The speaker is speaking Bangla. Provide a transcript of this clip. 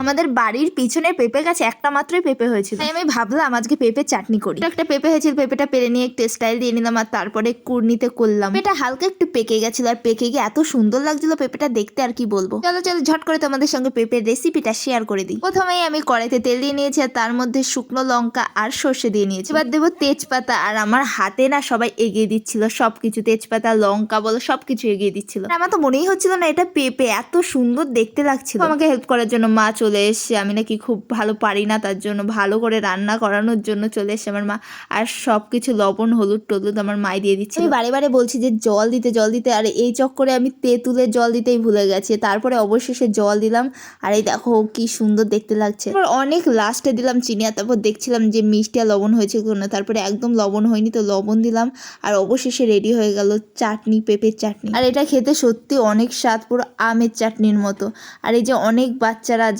আমাদের বাড়ির পিছনের পেঁপে গাছে একটা মাত্রই পেঁপে হয়েছিল, তাই আমি ভাবলাম আজকে পেঁপে চাটনি করি। একটা পেঁপে হয়েছিল, পেঁপেটা পেরে নিয়ে একটু স্টাইল দিয়ে নিলাম আর তারপরে কুড়নিতে করলাম। পেঁপেটা হালকা একটু পেকে গেছিল আর পেকে গিয়ে এত সুন্দর লাগছিল পেঁপেটা দেখতে, আর কি বলবো। চলো চলো ঝট করে তোমাদের সঙ্গে পেঁপের রেসিপিটা শেয়ার করে দিই। প্রথমেই আমি কড়াইতে তেল দিয়ে নিয়েছি আর তার মধ্যে শুকনো লঙ্কা আর সর্ষে দিয়ে নিয়েছি। এবার দেবো তেজপাতা, আর আমার হাতে না সবাই এগিয়ে দিচ্ছিল সবকিছু, তেজপাতা লঙ্কা বলো সবকিছু এগিয়ে দিচ্ছিল। আমার তো মনেই হচ্ছিল না এটা পেঁপে, এত সুন্দর দেখতে লাগছিল। আমাকে হেল্প করার জন্য মা চলে এসছে, আমি নাকি খুব ভালো পারি না, তার জন্য ভালো করে রান্না করানোর জন্য চলে এসছে আমার মা। আর সবকিছু লবণ হলুদ টলুদ আমার মাই দিয়ে দিচ্ছে। আমি বারে বারে বলছি যে জল দিতে, আর এই চক্করে আমি তেঁতুলের জল দিতেই ভুলে গেছি। তারপরে অবশেষে জল দিলাম, আর এই দেখো কি সুন্দর দেখতে লাগছে। তারপর অনেক লাস্টে দিলাম চিনি, আর তারপর দেখছিলাম যে মিষ্টি আর লবণ হয়েছে কিনা, তারপরে একদম লবণ হয়নি তো লবণ দিলাম, আর অবশেষে রেডি হয়ে গেল চাটনি, পেঁপের চাটনি। আর এটা খেতে সত্যি অনেক স্বাদ, পুরো আমের চাটনির মতো। আর এই যে অনেক বাচ্চারা আজ